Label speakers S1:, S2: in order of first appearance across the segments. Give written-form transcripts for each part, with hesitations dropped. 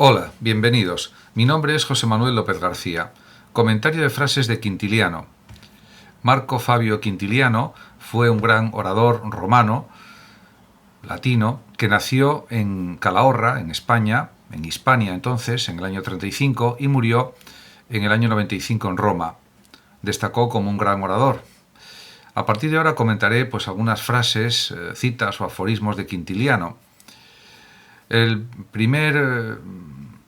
S1: Hola, bienvenidos. Mi nombre es José Manuel López García. Comentario de frases de Quintiliano. Marco Fabio Quintiliano fue un gran orador romano, latino, que nació en Calahorra, en España, en Hispania entonces, en el año 35, y murió en el año 95 en Roma. Destacó como un gran orador. A partir de ahora comentaré algunas frases, citas o aforismos de Quintiliano. El primer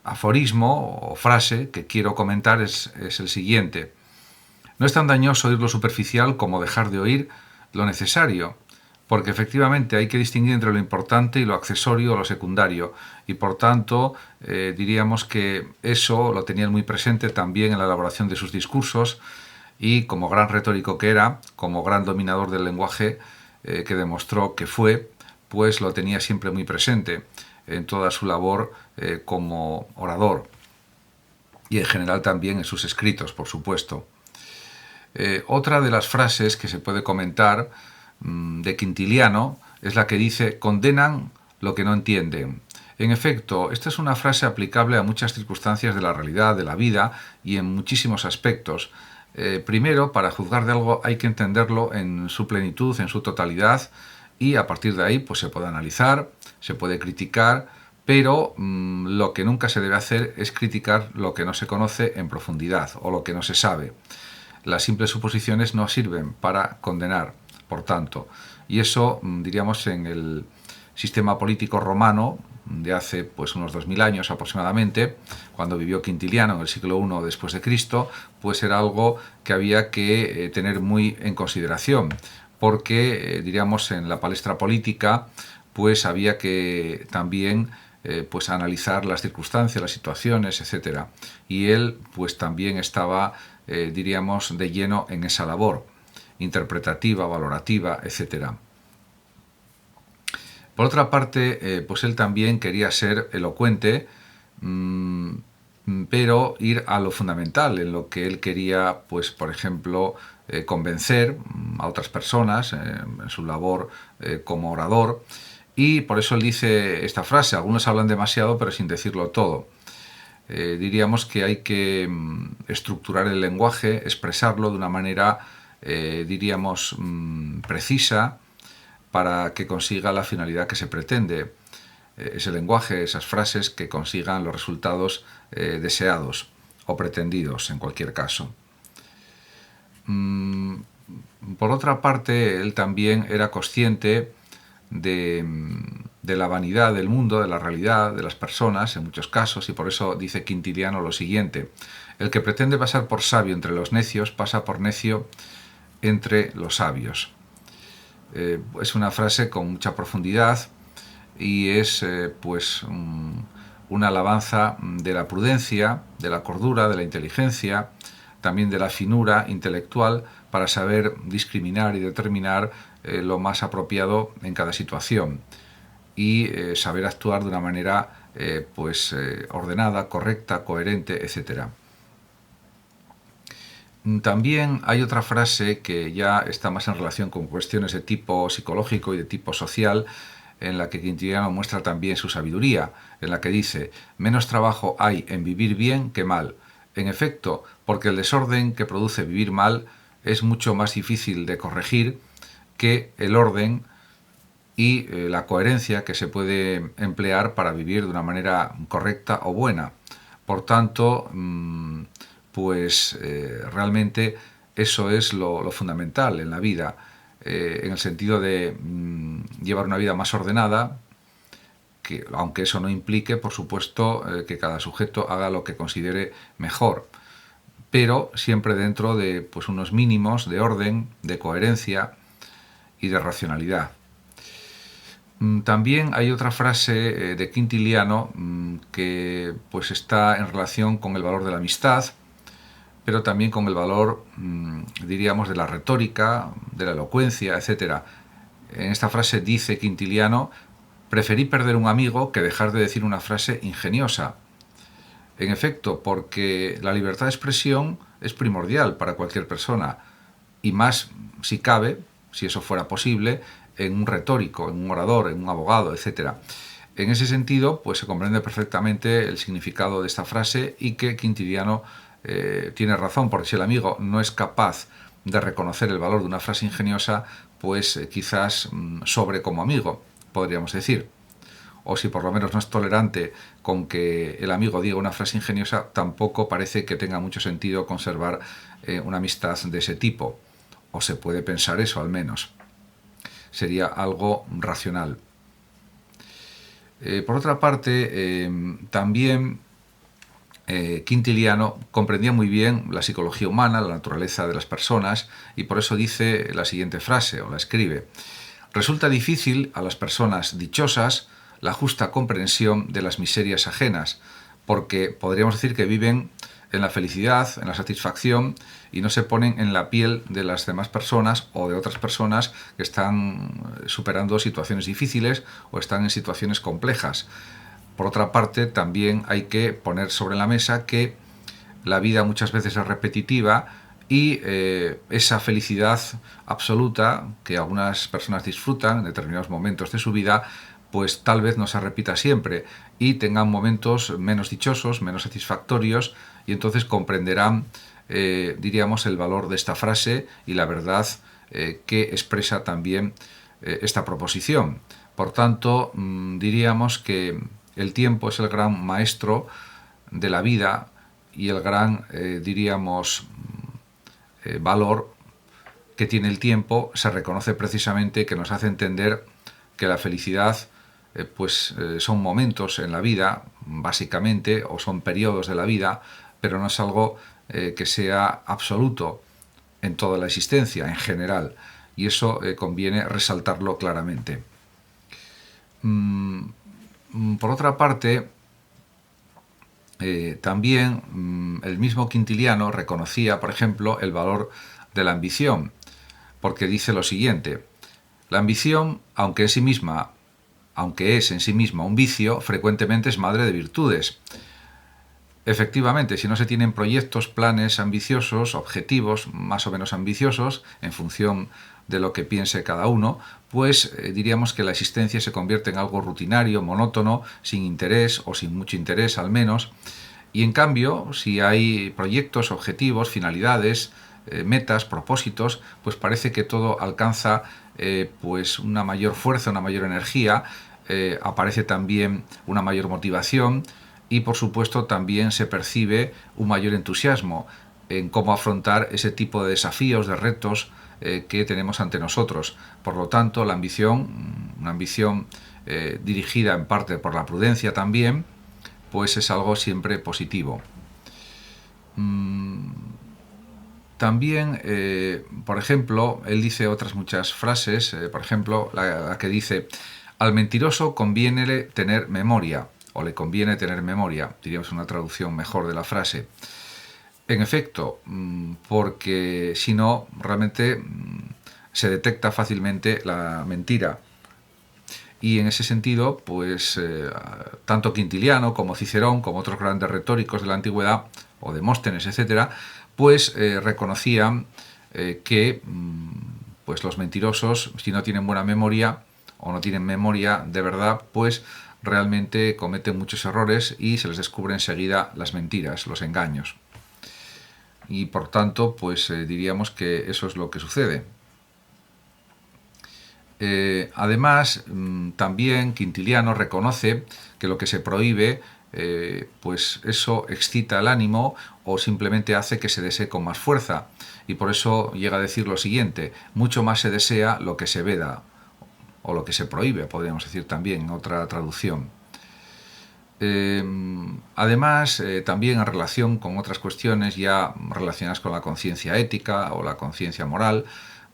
S1: aforismo o frase que quiero comentar es el siguiente. No es tan dañoso oír lo superficial como dejar de oír lo necesario, porque efectivamente hay que distinguir entre lo importante y lo accesorio o lo secundario, y por tanto diríamos que eso lo tenían muy presente también en la elaboración de sus discursos, y como gran retórico que era, como gran dominador del lenguaje que demostró que fue, pues lo tenía siempre muy presente en toda su labor como orador, y en general también en sus escritos, por supuesto. Otra de las frases que se puede comentar de Quintiliano es la que dice: condenan lo que no entienden. En efecto, esta es una frase aplicable a muchas circunstancias de la realidad, de la vida y en muchísimos aspectos. Primero, para juzgar de algo hay que entenderlo en su plenitud, en su totalidad, y a partir de ahí pues se puede analizar, se puede criticar, pero lo que nunca se debe hacer es criticar lo que no se conoce en profundidad o lo que no se sabe. Las simples suposiciones no sirven para condenar, por tanto, y eso diríamos en el sistema político romano de hace unos 2000 años aproximadamente, cuando vivió Quintiliano en el siglo I después de Cristo, pues era algo que había que tener muy en consideración, porque diríamos en la palestra política pues había que también analizar las circunstancias, las situaciones, etcétera, y él pues también estaba diríamos de lleno en esa labor interpretativa, valorativa, etcétera. Por otra parte, pues él también quería ser elocuente, pero ir a lo fundamental, en lo que él quería, pues por ejemplo, convencer a otras personas en su labor como orador, y por eso él dice esta frase: algunos hablan demasiado pero sin decirlo todo. Diríamos que hay que estructurar el lenguaje, expresarlo de una manera, diríamos, precisa, para que consiga la finalidad que se pretende. Ese lenguaje, esas frases que consigan los resultados deseados o pretendidos en cualquier caso. Por otra parte, él también era consciente de la vanidad del mundo, de la realidad, de las personas, en muchos casos, y por eso dice Quintiliano lo siguiente: el que pretende pasar por sabio entre los necios, pasa por necio entre los sabios. Es una frase con mucha profundidad y es una alabanza de la prudencia, de la cordura, de la inteligencia, también de la finura intelectual para saber discriminar y determinar lo más apropiado en cada situación y saber actuar de una manera ordenada, correcta, coherente, etc. También hay otra frase que ya está más en relación con cuestiones de tipo psicológico y de tipo social, en la que Quintiliano muestra también su sabiduría, en la que dice: menos trabajo hay en vivir bien que mal. En efecto, porque el desorden que produce vivir mal es mucho más difícil de corregir que el orden y la coherencia que se puede emplear para vivir de una manera correcta o buena. Por tanto, realmente eso es lo fundamental en la vida, en el sentido de llevar una vida más ordenada, que, aunque eso no implique, por supuesto, que cada sujeto haga lo que considere mejor, pero siempre dentro de unos mínimos de orden, de coherencia y de racionalidad. También hay otra frase de Quintiliano que está en relación con el valor de la amistad, pero también con el valor, diríamos, de la retórica, de la elocuencia, etc. En esta frase dice Quintiliano: preferí perder un amigo que dejar de decir una frase ingeniosa. En efecto, porque la libertad de expresión es primordial para cualquier persona, y más si cabe, si eso fuera posible, en un retórico, en un orador, en un abogado, etc. En ese sentido, pues se comprende perfectamente el significado de esta frase y que Quintiliano tiene razón, porque si el amigo no es capaz de reconocer el valor de una frase ingeniosa, pues quizás sobre como amigo, podríamos decir. O si por lo menos no es tolerante con que el amigo diga una frase ingeniosa, tampoco parece que tenga mucho sentido conservar una amistad de ese tipo. O se puede pensar eso, al menos. Sería algo racional. Por otra parte, también Quintiliano comprendía muy bien la psicología humana, la naturaleza de las personas, y por eso dice la siguiente frase, o la escribe: resulta difícil a las personas dichosas la justa comprensión de las miserias ajenas, porque podríamos decir que viven en la felicidad, en la satisfacción, y no se ponen en la piel de las demás personas o de otras personas que están superando situaciones difíciles o están en situaciones complejas. Por otra parte, también hay que poner sobre la mesa que la vida muchas veces es repetitiva y esa felicidad absoluta que algunas personas disfrutan en determinados momentos de su vida, pues tal vez no se repita siempre y tengan momentos menos dichosos, menos satisfactorios, y entonces comprenderán, diríamos, el valor de esta frase y la verdad que expresa también esta proposición. Por tanto, diríamos que el tiempo es el gran maestro de la vida y el gran, diríamos, valor que tiene el tiempo se reconoce precisamente, que nos hace entender que la felicidad son momentos en la vida, básicamente, o son periodos de la vida, pero no es algo que sea absoluto en toda la existencia, en general, y eso conviene resaltarlo claramente. Por otra parte, también el mismo Quintiliano reconocía, por ejemplo, el valor de la ambición, porque dice lo siguiente: la ambición, aunque es en sí misma un vicio, frecuentemente es madre de virtudes. Efectivamente, si no se tienen proyectos, planes ambiciosos, objetivos más o menos ambiciosos, en función de lo que piense cada uno, pues diríamos que la existencia se convierte en algo rutinario, monótono, sin interés o sin mucho interés al menos. Y en cambio, si hay proyectos, objetivos, finalidades, metas, propósitos, pues parece que todo alcanza pues una mayor fuerza, una mayor energía, aparece también una mayor motivación y por supuesto también se percibe un mayor entusiasmo en cómo afrontar ese tipo de desafíos, de retos que tenemos ante nosotros. Por lo tanto, la ambición, una ambición dirigida en parte por la prudencia también, pues es algo siempre positivo. También, por ejemplo, él dice otras muchas frases, por ejemplo, la que dice: al mentiroso conviene tener memoria, o le conviene tener memoria, diríamos una traducción mejor de la frase. En efecto, porque si no, realmente se detecta fácilmente la mentira. Y en ese sentido, pues tanto Quintiliano como Cicerón, como otros grandes retóricos de la antigüedad, o Demóstenes, etcétera, pues reconocían que pues los mentirosos, si no tienen buena memoria o no tienen memoria de verdad, pues realmente cometen muchos errores y se les descubre enseguida las mentiras, los engaños. Y por tanto, pues diríamos que eso es lo que sucede. Además, también Quintiliano reconoce que lo que se prohíbe, pues eso excita el ánimo o simplemente hace que se desee con más fuerza. Y por eso llega a decir lo siguiente: mucho más se desea lo que se veda, o lo que se prohíbe, podríamos decir también en otra traducción. Además, también en relación con otras cuestiones ya relacionadas con la conciencia ética o la conciencia moral,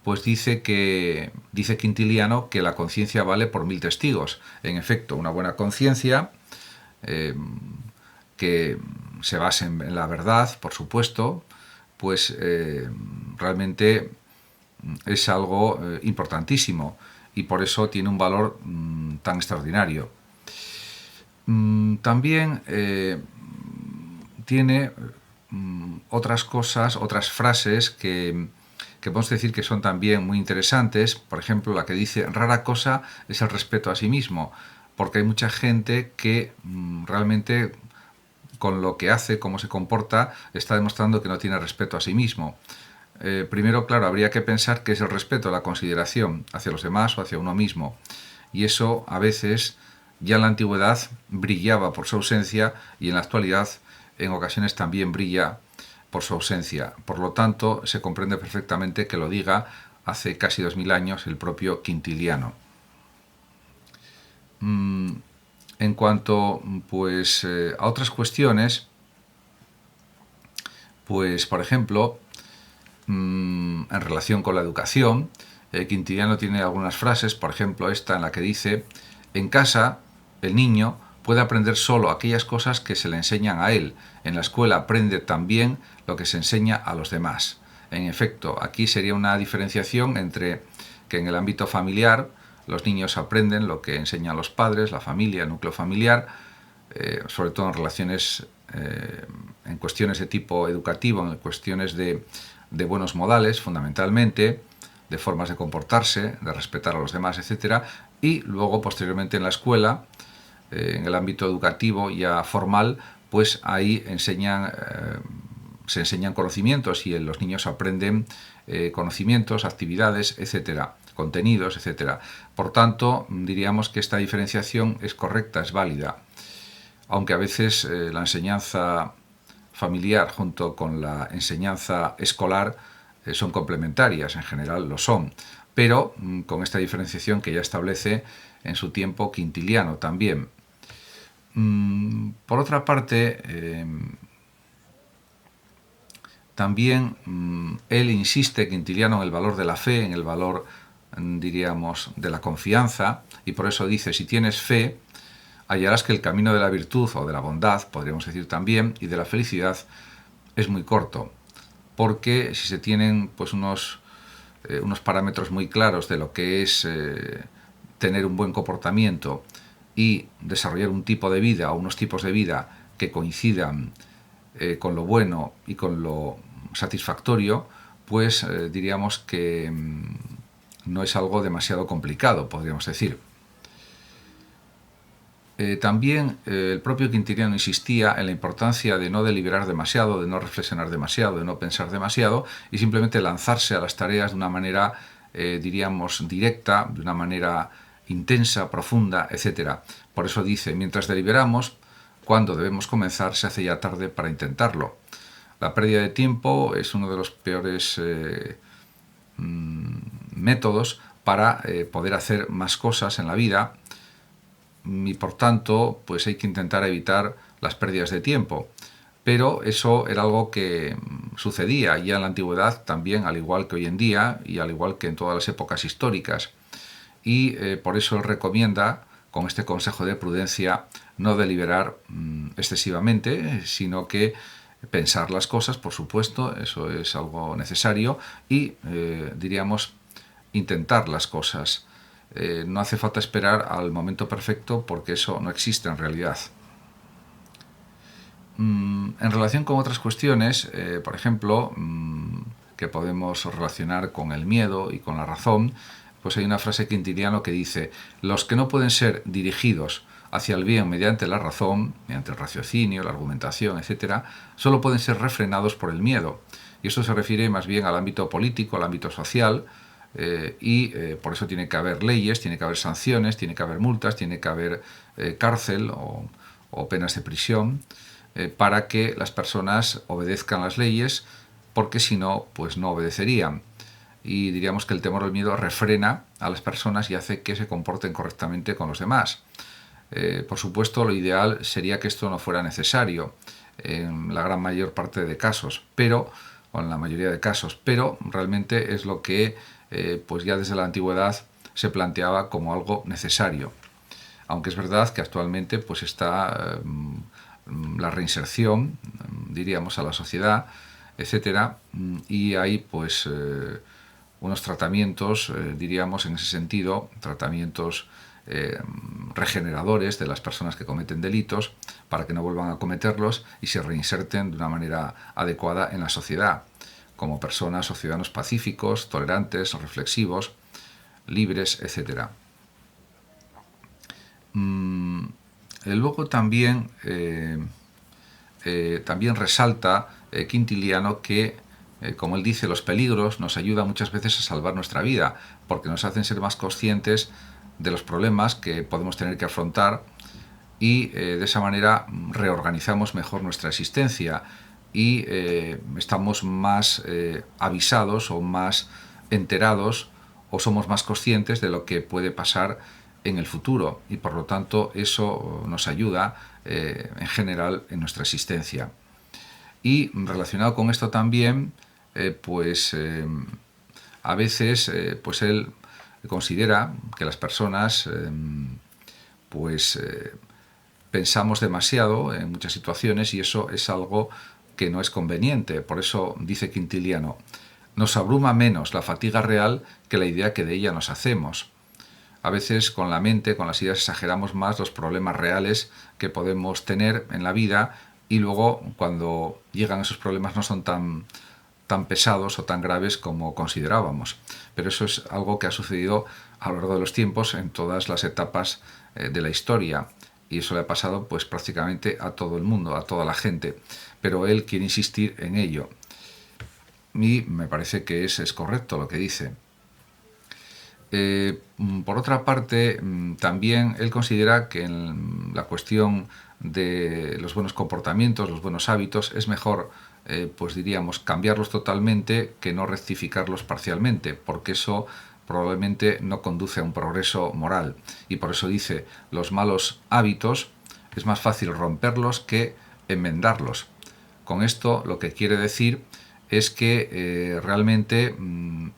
S1: pues dice Quintiliano que la conciencia vale por 1000 testigos. En efecto, una buena conciencia que se base en la verdad, por supuesto, pues realmente es algo importantísimo y por eso tiene un valor tan extraordinario. También tiene otras cosas, otras frases que podemos decir que son también muy interesantes. Por ejemplo, la que dice: rara cosa es el respeto a sí mismo. porque hay mucha gente que realmente con lo que hace, cómo se comporta, está demostrando que no tiene respeto a sí mismo. Primero, claro, habría que pensar qué es el respeto, la consideración hacia los demás o hacia uno mismo. Y eso a veces ya en la antigüedad brillaba por su ausencia y en la actualidad en ocasiones también brilla por su ausencia. Por lo tanto, se comprende perfectamente que lo diga hace casi 2000 años el propio Quintiliano. En cuanto pues a otras cuestiones, pues por ejemplo, en relación con la educación, Quintiliano tiene algunas frases, por ejemplo esta en la que dice: en casa el niño puede aprender solo aquellas cosas que se le enseñan a él, en la escuela aprende también lo que se enseña a los demás. En efecto, aquí sería una diferenciación entre que en el ámbito familiar los niños aprenden lo que enseñan los padres, la familia, el núcleo familiar, sobre todo en relaciones, en cuestiones de tipo educativo, en cuestiones de buenos modales, fundamentalmente, de formas de comportarse, de respetar a los demás, etc. Y luego, posteriormente, en la escuela, en el ámbito educativo ya formal, pues ahí se enseñan conocimientos y los niños aprenden conocimientos, actividades, etcétera, contenidos, etcétera. Por tanto, diríamos que esta diferenciación es correcta, es válida, aunque a veces la enseñanza familiar junto con la enseñanza escolar son complementarias, en general lo son, pero con esta diferenciación que ya establece en su tiempo Quintiliano también. Por otra parte, también él insiste, Quintiliano, en el valor de la fe, en el valor, diríamos, de la confianza, y por eso dice: si tienes fe, hallarás que el camino de la virtud o de la bondad, podríamos decir también, y de la felicidad es muy corto, porque si se tienen pues unos parámetros muy claros de lo que es tener un buen comportamiento y desarrollar un tipo de vida o unos tipos de vida que coincidan con lo bueno y con lo satisfactorio, pues diríamos que no es algo demasiado complicado, podríamos decir. También el propio Quintiliano insistía en la importancia de no deliberar demasiado, de no reflexionar demasiado, de no pensar demasiado y simplemente lanzarse a las tareas de una manera, diríamos, directa, de una manera intensa, profunda, etc. Por eso dice: mientras deliberamos, cuando debemos comenzar, se hace ya tarde para intentarlo. La pérdida de tiempo es uno de los peores métodos para poder hacer más cosas en la vida, y por tanto pues hay que intentar evitar las pérdidas de tiempo. Pero eso era algo que sucedía ya en la antigüedad también, al igual que hoy en día y al igual que en todas las épocas históricas. Y por eso él recomienda, con este consejo de prudencia, no deliberar excesivamente, sino que pensar las cosas, por supuesto, eso es algo necesario, y diríamos intentar las cosas. No hace falta esperar al momento perfecto porque eso no existe en realidad. En relación con otras cuestiones, por ejemplo, que podemos relacionar con el miedo y con la razón, pues hay una frase de Quintiliano que dice: los que no pueden ser dirigidos hacia el bien mediante la razón, mediante el raciocinio, la argumentación, etc., solo pueden ser refrenados por el miedo. Y esto se refiere más bien al ámbito político, al ámbito social, y por eso tiene que haber leyes, tiene que haber sanciones, tiene que haber multas, tiene que haber cárcel o penas de prisión, para que las personas obedezcan las leyes, porque si no, pues no obedecerían. Y diríamos que el temor o el miedo refrena a las personas y hace que se comporten correctamente con los demás. Por supuesto, lo ideal sería que esto no fuera necesario en la gran mayor parte de casos, o en la mayoría de casos, pero realmente es lo que pues ya desde la antigüedad se planteaba como algo necesario. Aunque es verdad que actualmente pues está la reinserción, diríamos, a la sociedad, etcétera, y hay pues unos tratamientos, diríamos, en ese sentido, tratamientos regeneradores de las personas que cometen delitos para que no vuelvan a cometerlos y se reinserten de una manera adecuada en la sociedad, como personas o ciudadanos pacíficos, tolerantes, reflexivos, libres, etc. Luego también, también resalta Quintiliano que, como él dice, los peligros nos ayudan muchas veces a salvar nuestra vida, porque nos hacen ser más conscientes de los problemas que podemos tener que afrontar y de esa manera reorganizamos mejor nuestra existencia y estamos más avisados o más enterados o somos más conscientes de lo que puede pasar en el futuro y por lo tanto eso nos ayuda en general en nuestra existencia. Y relacionado con esto también, a veces pues él considera que las personas pensamos demasiado en muchas situaciones y eso es algo que no es conveniente. Por eso dice Quintiliano, nos abruma menos la fatiga real que la idea que de ella nos hacemos. A veces con la mente, con las ideas, exageramos más los problemas reales que podemos tener en la vida y luego cuando llegan esos problemas no son tan pesados o tan graves como considerábamos. Pero eso es algo que ha sucedido a lo largo de los tiempos en todas las etapas de la historia y eso le ha pasado pues prácticamente a todo el mundo, a toda la gente, pero él quiere insistir en ello y me parece que es correcto lo que dice. Por otra parte, también él considera que en la cuestión de los buenos comportamientos, los buenos hábitos, es mejor, pues diríamos, cambiarlos totalmente que no rectificarlos parcialmente, porque eso probablemente no conduce a un progreso moral. Y por eso dice, los malos hábitos es más fácil romperlos que enmendarlos. Con esto lo que quiere decir es que realmente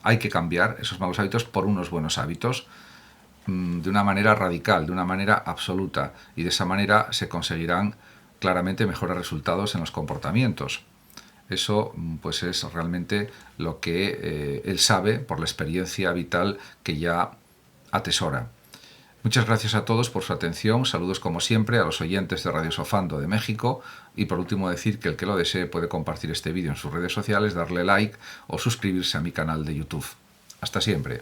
S1: hay que cambiar esos malos hábitos por unos buenos hábitos de una manera radical, de una manera absoluta, y de esa manera se conseguirán claramente mejores resultados en los comportamientos. Eso pues es realmente lo que él sabe por la experiencia vital que ya atesora. Muchas gracias a todos por su atención, saludos como siempre a los oyentes de Radio Sofando de México y por último decir que el que lo desee puede compartir este vídeo en sus redes sociales, darle like o suscribirse a mi canal de YouTube. Hasta siempre.